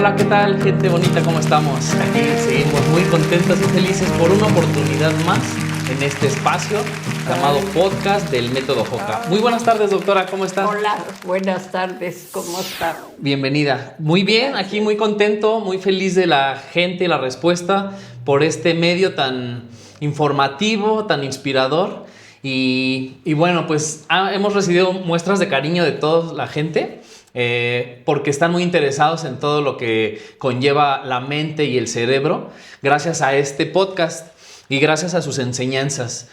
Hola, ¿qué tal, gente bonita? ¿Cómo estamos? Aquí seguimos muy contentos y felices por una oportunidad más en este espacio llamado podcast del Método Joca. Muy buenas tardes, doctora, ¿cómo está? Hola, buenas tardes, ¿cómo está? Bienvenida. Muy bien, Gracias. aquí muy contento, muy feliz de la gente y la respuesta por este medio tan informativo, tan inspirador. Y bueno, pues hemos recibido muestras de cariño de toda la gente. Porque están muy interesados en todo lo que conlleva la mente y el cerebro gracias a este podcast y gracias a sus enseñanzas.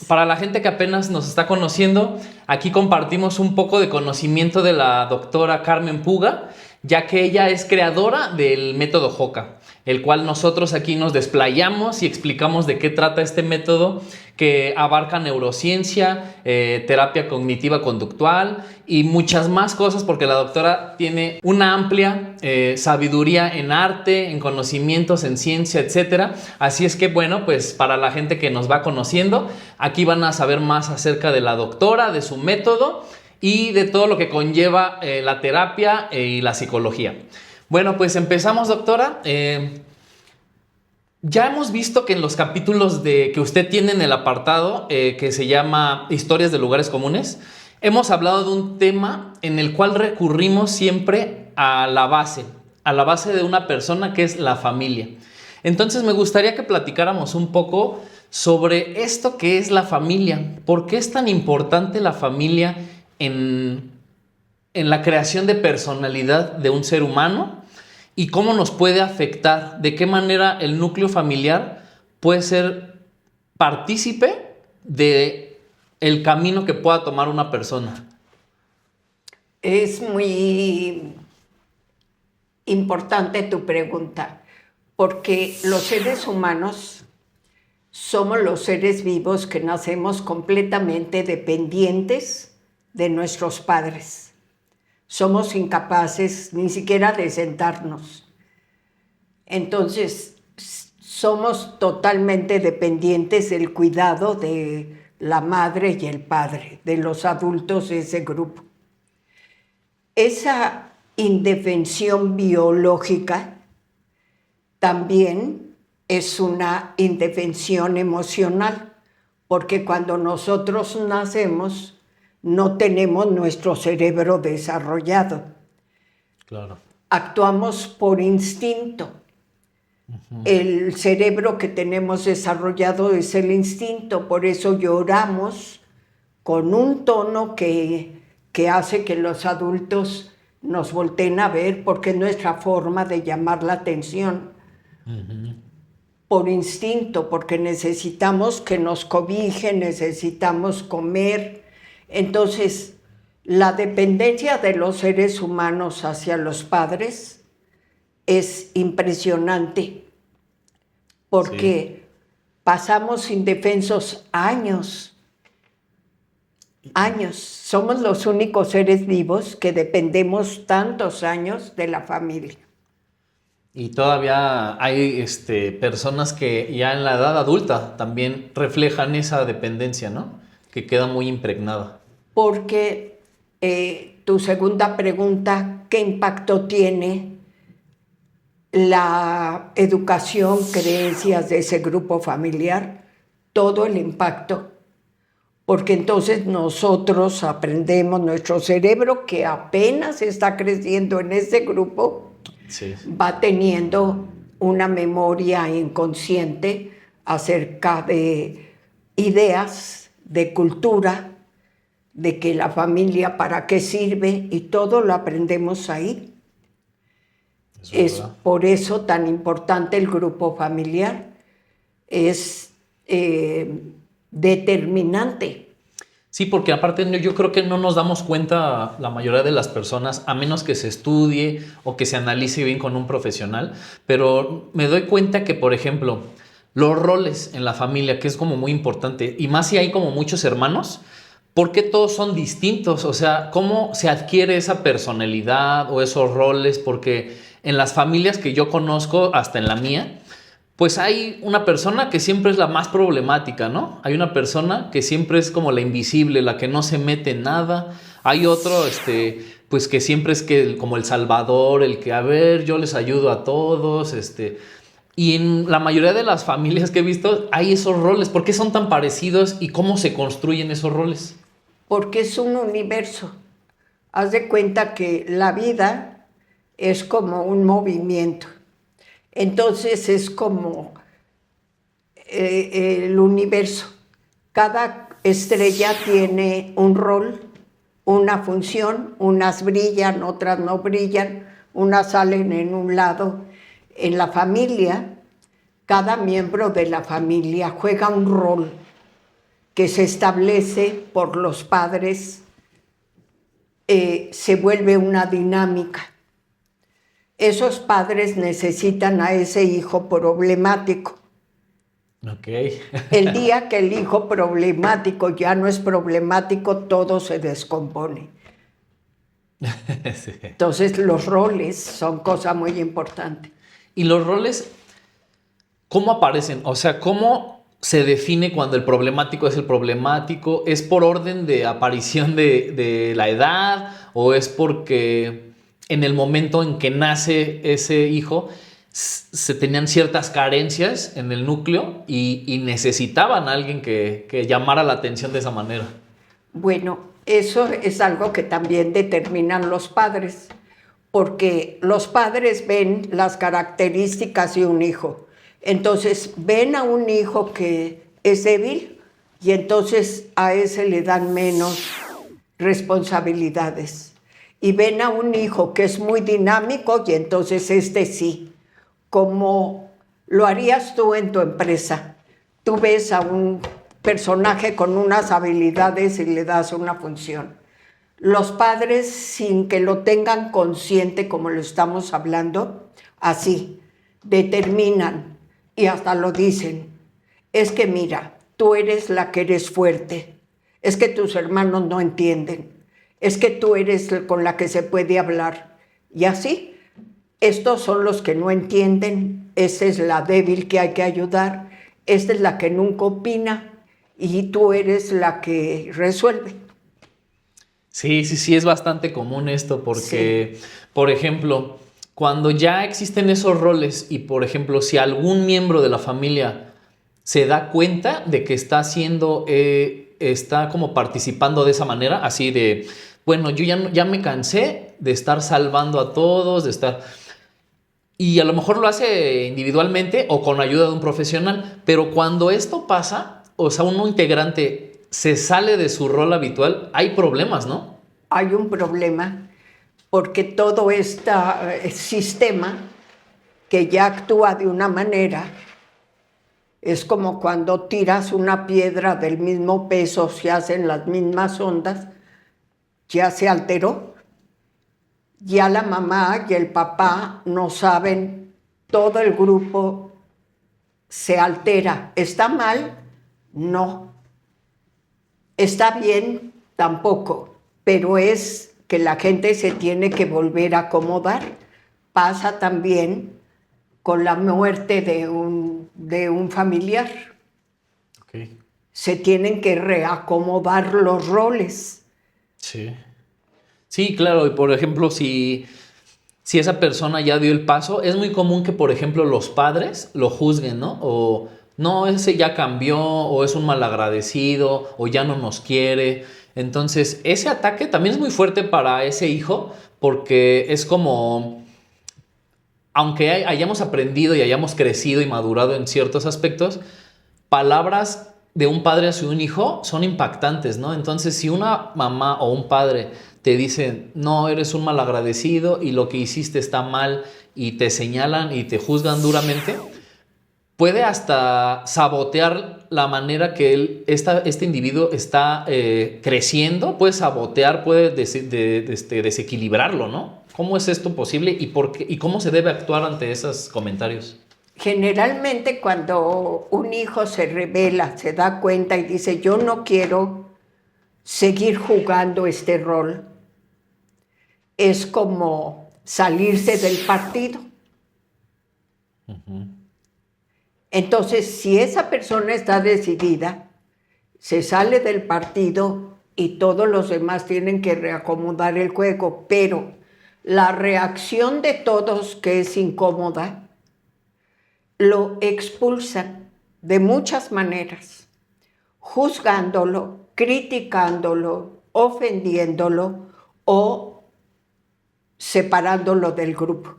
Para la gente que apenas nos está conociendo, aquí compartimos un poco de conocimiento de la doctora Carmen Puga, ya que ella es creadora del método Joca, el cual nosotros aquí nos desplayamos y explicamos de qué trata este método que abarca neurociencia, terapia cognitiva conductual y muchas más cosas, porque la doctora tiene una amplia sabiduría en arte, en conocimientos, en ciencia, etcétera. Así es que bueno, pues para la gente que nos va conociendo, aquí van a saber más acerca de la doctora, de su método y de todo lo que conlleva la terapia y la psicología. Bueno, pues empezamos, doctora. Ya hemos visto que en los capítulos que usted tiene en el apartado, que se llama Historias de Lugares Comunes, hemos hablado de un tema en el cual recurrimos siempre a la base de una persona, que es la familia. Entonces me gustaría que platicáramos un poco sobre esto que es la familia. ¿Por qué es tan importante la familia en la creación de personalidad de un ser humano? ¿Y cómo nos puede afectar? ¿De qué manera el núcleo familiar puede ser partícipe de el camino que pueda tomar una persona? Es muy importante tu pregunta, porque los seres humanos somos los seres vivos que nacemos completamente dependientes de nuestros padres. Somos incapaces ni siquiera de sentarnos. Entonces, somos totalmente dependientes del cuidado de la madre y el padre, de los adultos de ese grupo. Esa indefensión biológica también es una indefensión emocional, porque cuando nosotros nacemos, no tenemos nuestro cerebro desarrollado. Claro. Actuamos por instinto. Uh-huh. El cerebro que tenemos desarrollado es el instinto, por eso lloramos con un tono que hace que los adultos nos volteen a ver, porque es nuestra forma de llamar la atención. Uh-huh. Por instinto, porque necesitamos que nos cobijen, necesitamos comer. Entonces, la dependencia de los seres humanos hacia los padres es impresionante, porque pasamos indefensos años. Somos los únicos seres vivos que dependemos tantos años de la familia. Y todavía hay personas que ya en la edad adulta también reflejan esa dependencia, ¿no? Que queda muy impregnada. Porque tu segunda pregunta, ¿qué impacto tiene la educación, creencias de ese grupo familiar? Todo el impacto. Porque entonces nosotros aprendemos, nuestro cerebro, que apenas está creciendo en ese grupo, va teniendo una memoria inconsciente acerca de ideas, de cultura, de que la familia para qué sirve, y todo lo aprendemos ahí. Es por eso tan importante el grupo familiar. Es determinante. Sí, porque aparte yo creo que no nos damos cuenta la mayoría de las personas, a menos que se estudie o que se analice bien con un profesional, pero me doy cuenta que, por ejemplo, los roles en la familia, que es como muy importante, y más si hay como muchos hermanos, ¿por qué todos son distintos? O sea, ¿cómo se adquiere esa personalidad o esos roles? Porque en las familias que yo conozco, hasta en la mía, pues hay una persona que siempre es la más problemática, ¿no? Hay una persona que siempre es como la invisible, la que no se mete en nada. Hay otro pues que siempre es que como el salvador, el que, a ver, yo les ayudo a todos, y en la mayoría de las familias que he visto hay esos roles. ¿Por qué son tan parecidos y cómo se construyen esos roles? Porque es un universo. Haz de cuenta que la vida es como un movimiento. Entonces es como el universo. Cada estrella tiene un rol, una función, unas brillan, otras no brillan, unas salen en un lado. En la familia, cada miembro de la familia juega un rol que se establece por los padres, se vuelve una dinámica. Esos padres necesitan a ese hijo problemático. Ok. El día que el hijo problemático ya no es problemático, todo se descompone. Sí. Entonces los roles son cosa muy importante. Y los roles, ¿cómo aparecen? O sea, ¿cómo se define cuando el problemático es el problemático? ¿Es por orden de aparición de la edad? ¿O es porque en el momento en que nace ese hijo se tenían ciertas carencias en el núcleo y necesitaban a alguien que llamara la atención de esa manera? Bueno, eso es algo que también determinan los padres, porque los padres ven las características de un hijo. Entonces ven a un hijo que es débil y entonces a ese le dan menos responsabilidades. Y ven a un hijo que es muy dinámico y entonces sí, como lo harías tú en tu empresa. Tú ves a un personaje con unas habilidades y le das una función. Los padres, sin que lo tengan consciente como lo estamos hablando, así, determinan y hasta lo dicen. Es que mira, tú eres la que eres fuerte. Es que tus hermanos no entienden. Es que tú eres con la que se puede hablar. Y así, estos son los que no entienden. Esa es la débil que hay que ayudar. Esta es la que nunca opina. Y tú eres la que resuelve. Sí, es bastante común esto porque, por ejemplo, cuando ya existen esos roles y, por ejemplo, si algún miembro de la familia se da cuenta de que está haciendo, está como participando de esa manera, así de, bueno, yo ya me cansé de estar salvando a todos, de estar... Y a lo mejor lo hace individualmente o con ayuda de un profesional, pero cuando esto pasa, o sea, un integrante se sale de su rol habitual, hay problemas, ¿no? Hay un problema porque todo este sistema que ya actúa de una manera es como cuando tiras una piedra del mismo peso, se hacen las mismas ondas, ya se alteró. Ya la mamá y el papá no saben, todo el grupo se altera. ¿Está mal? No. ¿Está bien? Tampoco. Pero es que la gente se tiene que volver a acomodar. Pasa también con la muerte de un familiar. Okay. Se tienen que reacomodar los roles. Sí. Sí, claro. Y por ejemplo, si esa persona ya dio el paso, es muy común que, por ejemplo, los padres lo juzguen, ¿no? O no, ese ya cambió, o es un malagradecido, o ya no nos quiere. Entonces, ese ataque también es muy fuerte para ese hijo, porque es como, aunque hayamos aprendido y hayamos crecido y madurado en ciertos aspectos, palabras de un padre hacia un hijo son impactantes, ¿no? Entonces, si una mamá o un padre te dicen, no, eres un malagradecido y lo que hiciste está mal, y te señalan y te juzgan duramente, puede hasta sabotear la manera que este individuo está creciendo, puede sabotear, puede desequilibrarlo, ¿no? ¿Cómo es esto posible y por qué, y cómo se debe actuar ante esos comentarios? Generalmente cuando un hijo se revela, se da cuenta y dice, yo no quiero seguir jugando este rol, es como salirse del partido. Uh-huh. Entonces, si esa persona está decidida, se sale del partido y todos los demás tienen que reacomodar el juego, pero la reacción de todos, que es incómoda, lo expulsan de muchas maneras, juzgándolo, criticándolo, ofendiéndolo o separándolo del grupo.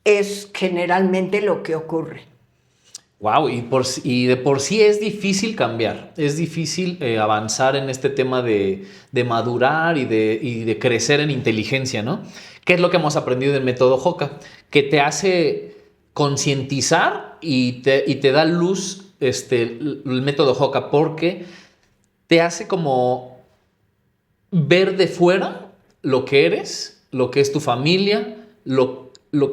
Es generalmente lo que ocurre. Wow, y de por sí es difícil cambiar, es difícil avanzar en este tema de madurar y de crecer en inteligencia, ¿no? ¿Qué es lo que hemos aprendido del método Hoka? Que te hace concientizar y te da luz el método Hoka, porque te hace como ver de fuera lo que eres, lo que es tu familia,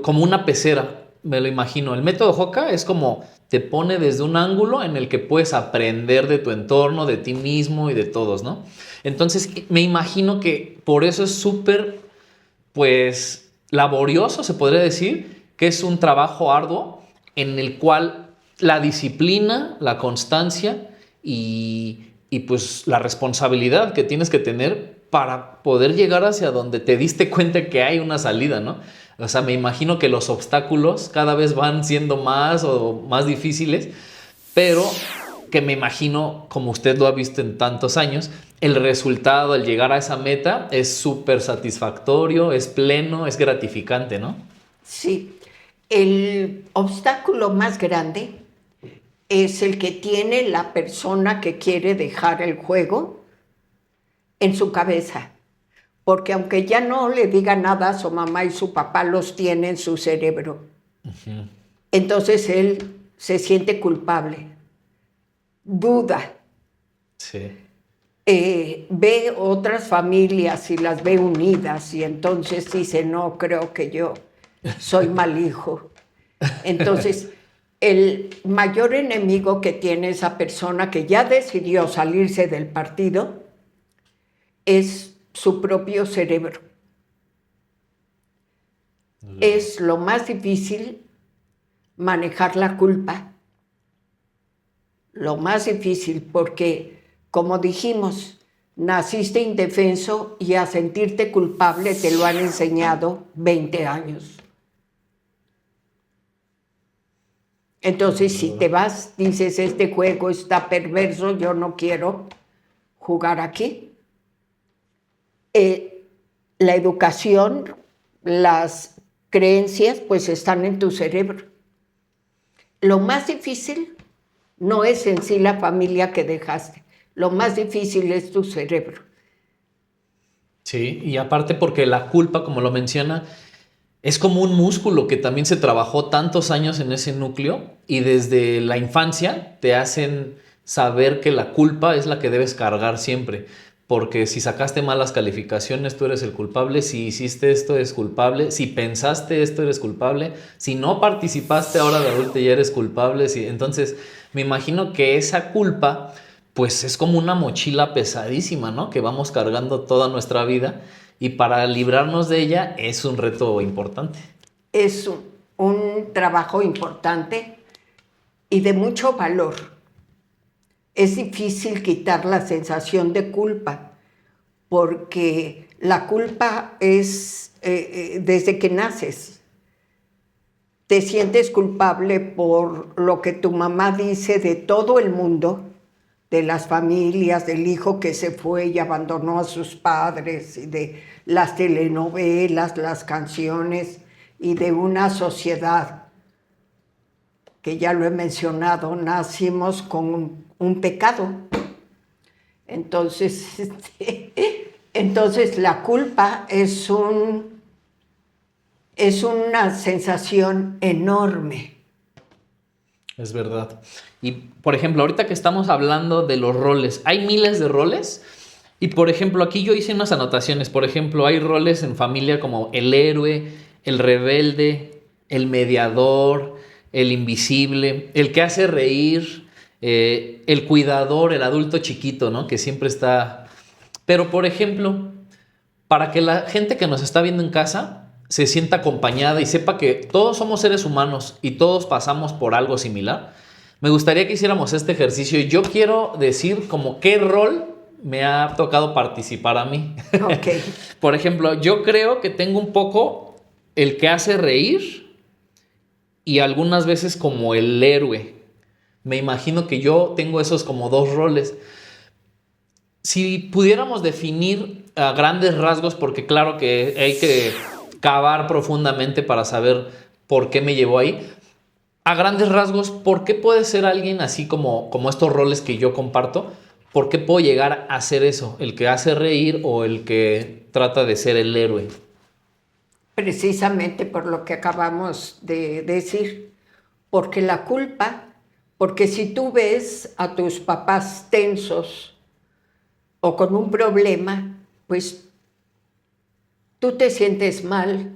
como una pecera, me lo imagino. El método Hoka es como te pone desde un ángulo en el que puedes aprender de tu entorno, de ti mismo y de todos, ¿no? Entonces me imagino que por eso es súper, pues, laborioso, se podría decir, que es un trabajo arduo en el cual la disciplina, la constancia y pues la responsabilidad que tienes que tener para poder llegar hacia donde te diste cuenta que hay una salida, ¿no? O sea, me imagino que los obstáculos cada vez van siendo más o más difíciles, pero que me imagino, como usted lo ha visto en tantos años, el resultado al llegar a esa meta es súper satisfactorio, es pleno, es gratificante, ¿no? Sí, el obstáculo más grande es el que tiene la persona que quiere dejar el juego en su cabeza. Porque aunque ya no le diga nada, su mamá y su papá los tienen en su cerebro. Uh-huh. Entonces él se siente culpable, duda. Sí. Ve otras familias y las ve unidas y entonces dice, no, creo que yo soy mal hijo. Entonces, el mayor enemigo que tiene esa persona que ya decidió salirse del partido es su propio cerebro. Es lo más difícil manejar la culpa. Lo más difícil porque, como dijimos, naciste indefenso y a sentirte culpable te lo han enseñado 20 años. Entonces, si te vas, dices, este juego está perverso, yo no quiero jugar aquí. La educación, las creencias, pues están en tu cerebro. Lo más difícil no es en sí la familia que dejaste, lo más difícil es tu cerebro. Sí, y aparte porque la culpa, como lo menciona, es como un músculo que también se trabajó tantos años en ese núcleo y desde la infancia te hacen saber que la culpa es la que debes cargar siempre. Porque si sacaste malas calificaciones, tú eres el culpable. Si hiciste esto, eres culpable. Si pensaste esto, eres culpable. Si no participaste ahora de adulto, ya eres culpable. Entonces, me imagino que esa culpa, pues es como una mochila pesadísima, ¿no? Que vamos cargando toda nuestra vida. Y para librarnos de ella es un reto importante. Es un trabajo importante y de mucho valor. Es difícil quitar la sensación de culpa, porque la culpa es desde que naces. Te sientes culpable por lo que tu mamá dice de todo el mundo, de las familias, del hijo que se fue y abandonó a sus padres, y de las telenovelas, las canciones, y de una sociedad que ya lo he mencionado, nacimos con un pecado. Entonces la culpa es una sensación enorme. Es verdad. Y, por ejemplo, ahorita que estamos hablando de los roles, hay miles de roles. Y, por ejemplo, aquí yo hice unas anotaciones. Por ejemplo, hay roles en familia como el héroe, el rebelde, el mediador, el invisible, el que hace reír, el cuidador, el adulto chiquito, ¿no? Que siempre está... Pero, por ejemplo, para que la gente que nos está viendo en casa se sienta acompañada y sepa que todos somos seres humanos y todos pasamos por algo similar, me gustaría que hiciéramos este ejercicio. Y yo quiero decir como qué rol me ha tocado participar a mí. Ok. Por ejemplo, yo creo que tengo un poco el que hace reír y algunas veces como el héroe. Me imagino que yo tengo esos como dos roles. Si pudiéramos definir a grandes rasgos, porque claro que hay que cavar profundamente para saber por qué me llevó ahí. A grandes rasgos, ¿por qué puede ser alguien así como estos roles que yo comparto? ¿Por qué puedo llegar a ser eso? ¿El que hace reír o el que trata de ser el héroe? Precisamente por lo que acabamos de decir, porque la culpa, porque si tú ves a tus papás tensos o con un problema, pues tú te sientes mal,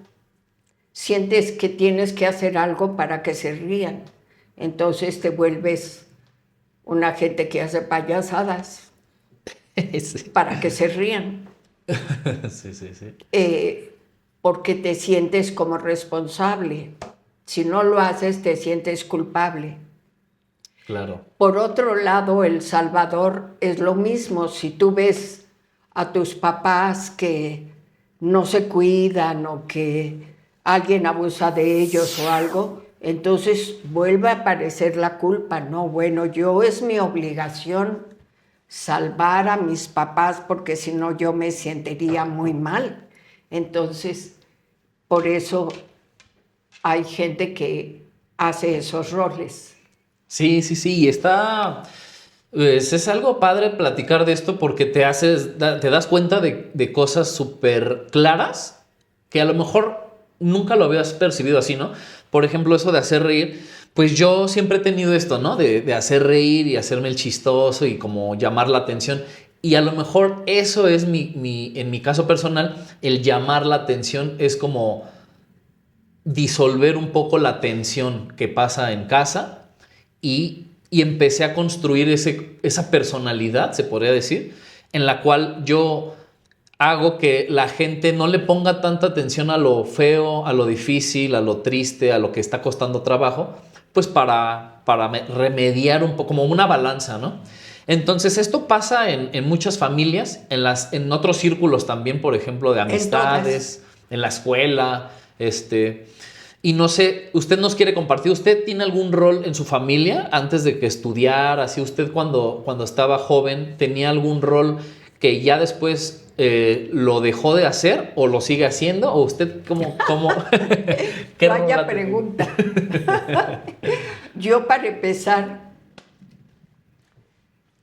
sientes que tienes que hacer algo para que se rían, entonces te vuelves una gente que hace payasadas Sí. para que se rían. Sí, sí, sí. Porque te sientes como responsable. Si no lo haces, te sientes culpable. Claro. Por otro lado, El Salvador es lo mismo. Si tú ves a tus papás que no se cuidan o que alguien abusa de ellos o algo, entonces vuelve a aparecer la culpa. No, bueno, es mi obligación salvar a mis papás porque si no yo me sentiría muy mal. Entonces, por eso hay gente que hace esos roles. Sí, sí, sí. Y está. Pues, es algo padre platicar de esto porque te das cuenta de cosas súper claras que a lo mejor nunca lo habías percibido así, ¿no? Por ejemplo, eso de hacer reír. Pues yo siempre he tenido esto, ¿no? De hacer reír y hacerme el chistoso y como llamar la atención. Y a lo mejor eso es en mi caso personal, el llamar la atención es como disolver un poco la tensión que pasa en casa y empecé a construir esa personalidad, se podría decir, en la cual yo hago que la gente no le ponga tanta atención a lo feo, a lo difícil, a lo triste, a lo que está costando trabajo, pues para remediar un poco, como una balanza, ¿no? Entonces esto pasa en muchas familias, en otros círculos también, por ejemplo, de En todas. amistades, en la escuela, y no sé, usted nos quiere compartir, ¿usted tiene algún rol en su familia antes de que estudiara? Así usted cuando estaba joven, ¿tenía algún rol que ya después lo dejó de hacer o lo sigue haciendo? ¿O usted cómo qué rol Vaya ha tenido? pregunta. Yo, para empezar,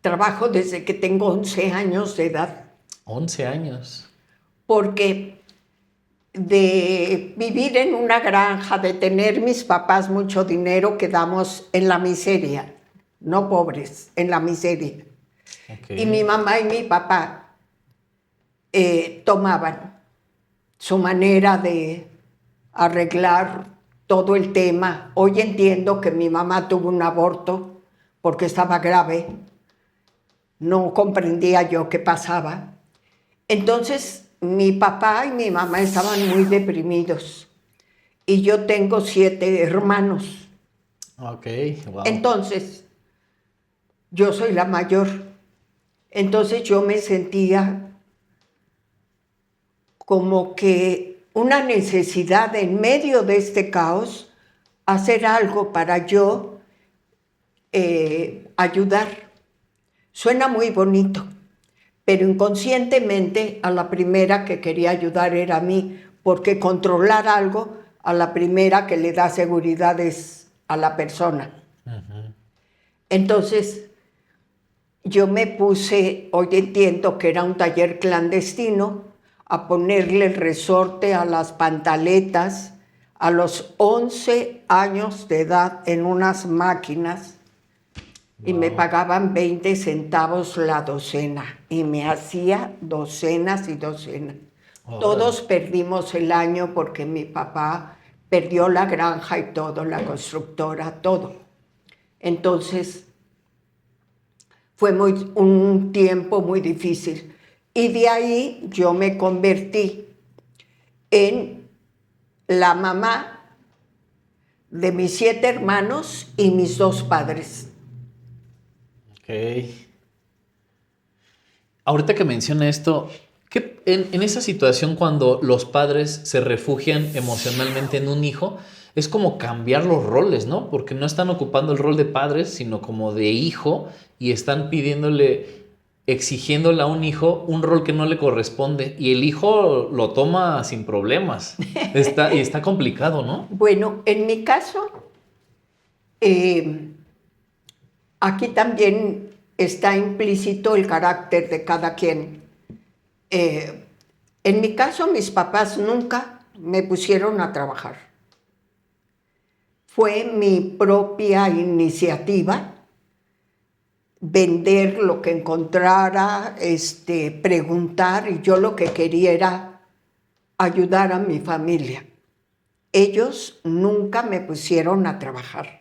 trabajo desde que tengo 11 años de edad, 11 años. porque de vivir en una granja, de tener mis papás mucho dinero, quedamos en la miseria, no pobres, en la miseria. Ok. Y mi mamá y mi papá tomaban su manera de arreglar todo el tema. Hoy entiendo que mi mamá tuvo un aborto porque estaba grave, no comprendía yo qué pasaba. Entonces mi papá y mi mamá estaban muy deprimidos y yo tengo 7 hermanos. Ok, wow. Entonces yo soy la mayor. Entonces yo me sentía como que una necesidad en medio de este caos, hacer algo para yo ayudar. Suena muy bonito, pero inconscientemente a la primera que quería ayudar era a mí, porque controlar algo a la primera que le da seguridad es a la persona. Entonces yo me puse, hoy entiendo que era un taller clandestino, a ponerle el resorte a las pantaletas a los 11 años de edad en unas máquinas y me pagaban 20 centavos la docena y me hacía docenas y docenas. Órale. Todos perdimos el año porque mi papá perdió la granja y todo, la constructora, todo. Entonces fue un tiempo muy difícil. Y de ahí yo me convertí en la mamá de mis 7 hermanos y mis 2 padres. Ok. Ahorita que menciona esto, ¿qué, en esa situación cuando los padres se refugian emocionalmente en un hijo, es como cambiar los roles, ¿no? Porque no están ocupando el rol de padres, sino como de hijo y están exigiéndole a un hijo un rol que no le corresponde y el hijo lo toma sin problemas. Y está complicado, ¿no? Bueno, en mi caso, eh, aquí también está implícito el carácter de cada quien. En mi caso, mis papás nunca me pusieron a trabajar. Fue mi propia iniciativa vender lo que encontrara, preguntar, y yo lo que quería era ayudar a mi familia. Ellos nunca me pusieron a trabajar.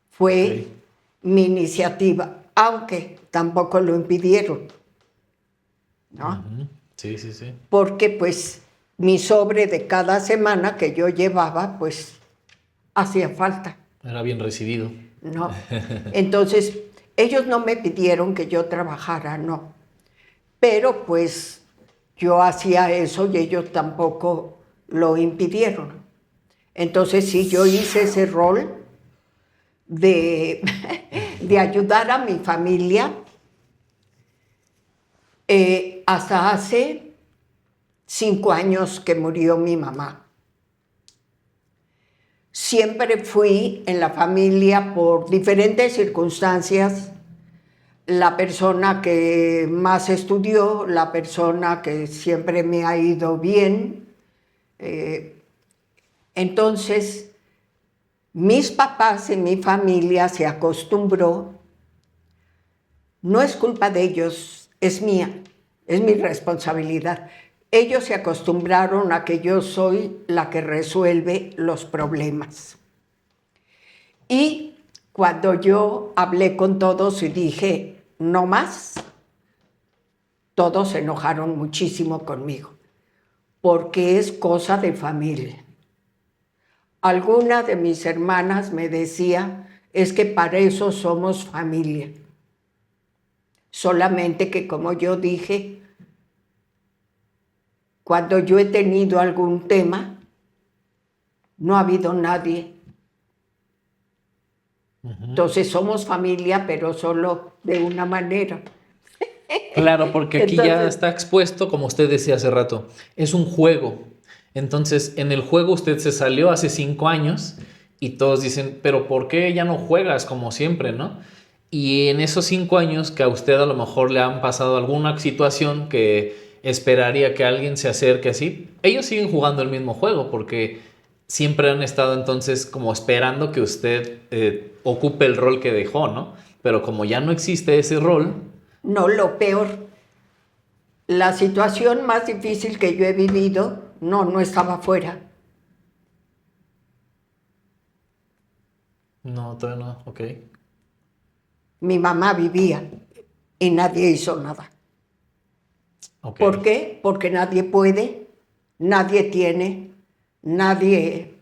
Fue mi iniciativa, aunque tampoco lo impidieron, ¿no? Sí, sí, sí. Porque pues mi sobre de cada semana que yo llevaba, pues hacía falta, Era bien recibido. ¿no? Entonces, ellos no me pidieron que yo trabajara, no. Pero pues yo hacía eso y ellos tampoco lo impidieron. Entonces sí, yo hice ese rol de, de ayudar a mi familia hasta hace 5 años que murió mi mamá. Siempre fui en la familia por diferentes circunstancias la persona que más estudió, la persona que siempre me ha ido bien. Entonces, mis papás y mi familia se acostumbró, no es culpa de ellos, es mía, es mi responsabilidad. Ellos se acostumbraron a que yo soy la que resuelve los problemas. Y cuando yo hablé con todos y dije, no más, todos se enojaron muchísimo conmigo, porque es cosa de familia. Alguna de mis hermanas me decía, es que para eso somos familia. Solamente que, como yo dije, cuando yo he tenido algún tema, no ha habido nadie. Entonces somos familia, pero solo de una manera. Claro, porque aquí ya Entonces, está expuesto, como usted decía hace rato, es un juego. Entonces, en el juego usted se salió hace 5 años y todos dicen, pero ¿por qué ya no juegas como siempre, no? Y en esos 5 años que a usted a lo mejor le han pasado alguna situación que esperaría que alguien se acerque así, ellos siguen jugando el mismo juego porque siempre han estado entonces como esperando que usted ocupe el rol que dejó, ¿no? Pero como ya no existe ese rol. no, lo peor, la situación más difícil que yo he vivido, no estaba afuera. No, todavía no, ok. Mi mamá vivía y nadie hizo nada. Okay. ¿Por qué? Porque nadie puede, nadie tiene, nadie.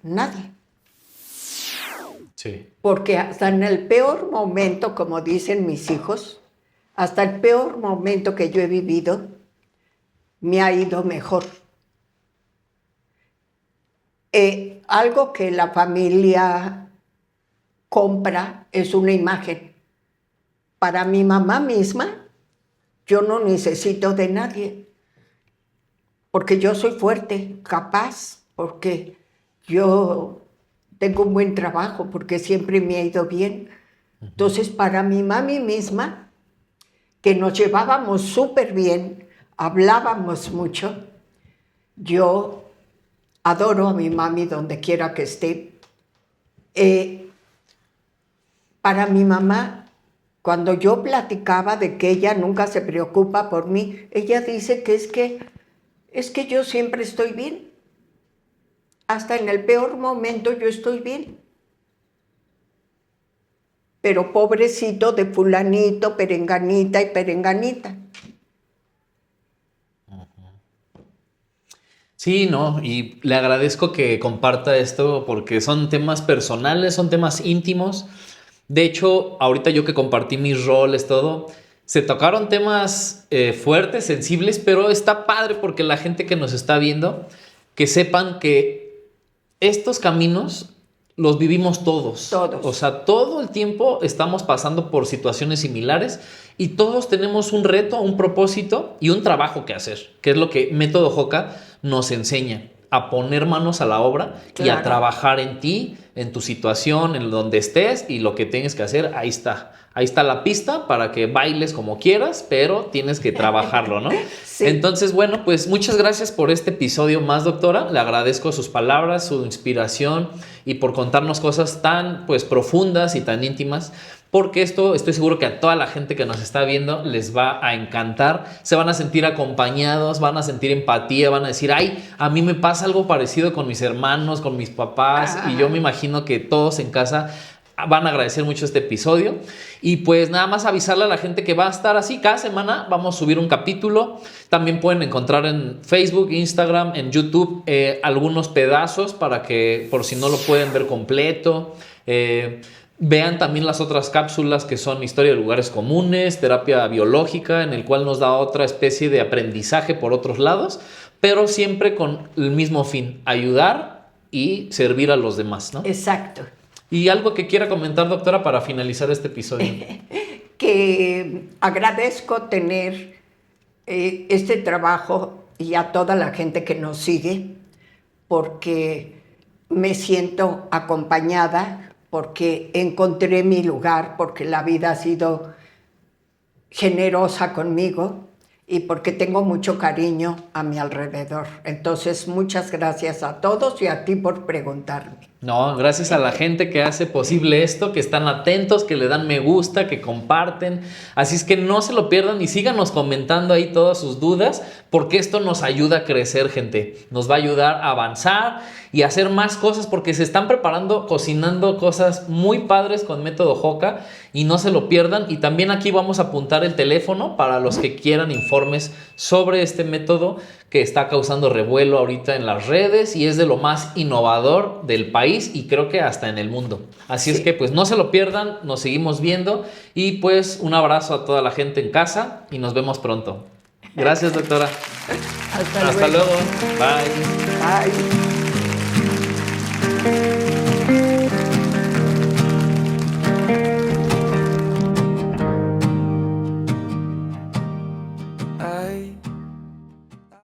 Sí. Porque hasta en el peor momento, como dicen mis hijos, hasta el peor momento que yo he vivido, me ha ido mejor. Algo que la familia compra es una imagen. Para mi mamá misma, yo no necesito de nadie, porque yo soy fuerte, capaz, porque yo tengo un buen trabajo, porque siempre me ha ido bien. Entonces, para mi mami misma, que nos llevábamos súper bien, hablábamos mucho, yo adoro a mi mami donde quiera que esté. Para mi mamá, cuando yo platicaba de que ella nunca se preocupa por mí, ella dice que es que yo siempre estoy bien. Hasta en el peor momento yo estoy bien. Pero pobrecito de fulanito, perenganita y perenganita. Sí, no, y le agradezco que comparta esto porque son temas personales, son temas íntimos. De hecho, ahorita yo que compartí mis roles, todo, Se tocaron temas fuertes, sensibles, pero está padre porque la gente que nos está viendo, que sepan que estos caminos los vivimos todos. Todos. O sea, todo el tiempo estamos pasando por situaciones similares y todos tenemos un reto, un propósito y un trabajo que hacer, que es lo que Método Joca nos enseña, a poner manos a la obra y a Claro. trabajar en ti, en tu situación, en donde estés y lo que tienes que hacer, ahí está. Ahí está la pista para que bailes como quieras, pero tienes que trabajarlo, ¿no? Sí. Entonces, bueno, pues muchas gracias por este episodio más, doctora. Le agradezco sus palabras, su inspiración y por contarnos cosas tan, pues, profundas y tan íntimas, porque esto estoy seguro que a toda la gente que nos está viendo les va a encantar. Se van a sentir acompañados, van a sentir empatía, van a decir, ay, a mí me pasa algo parecido con mis hermanos, con mis papás, y yo me imagino que todos en casa van a agradecer mucho este episodio. Y pues nada más avisarle a la gente que va a estar así. Cada semana vamos a subir un capítulo. También pueden encontrar en Facebook, Instagram, en YouTube algunos pedazos para que, por si no lo pueden ver completo, vean también las otras cápsulas que son historia de lugares comunes, terapia biológica, en el cual nos da otra especie de aprendizaje por otros lados, pero siempre con el mismo fin, ayudar y servir a los demás, ¿no? Exacto. ¿Y algo que quiera comentar, doctora, para finalizar este episodio? Que agradezco tener este trabajo y a toda la gente que nos sigue, porque me siento acompañada, porque encontré mi lugar, porque la vida ha sido generosa conmigo y porque tengo mucho cariño a mi alrededor. Entonces, muchas gracias a todos y a ti por preguntarme. No, gracias a la gente que hace posible esto, que están atentos, que le dan me gusta, que comparten. Así es que no se lo pierdan y síganos comentando ahí todas sus dudas, porque esto nos ayuda a crecer, gente. Nos va a ayudar a avanzar y a hacer más cosas, porque se están preparando, cocinando cosas muy padres con Método Joca y no se lo pierdan. Y también aquí vamos a apuntar el teléfono para los que quieran informes sobre este método que está causando revuelo ahorita en las redes y es de lo más innovador del país y creo que hasta en el mundo. Así es que pues no se lo pierdan, nos seguimos viendo y pues un abrazo a toda la gente en casa y nos vemos pronto. Gracias, doctora. Hasta Hasta luego. luego. Bye. Bye.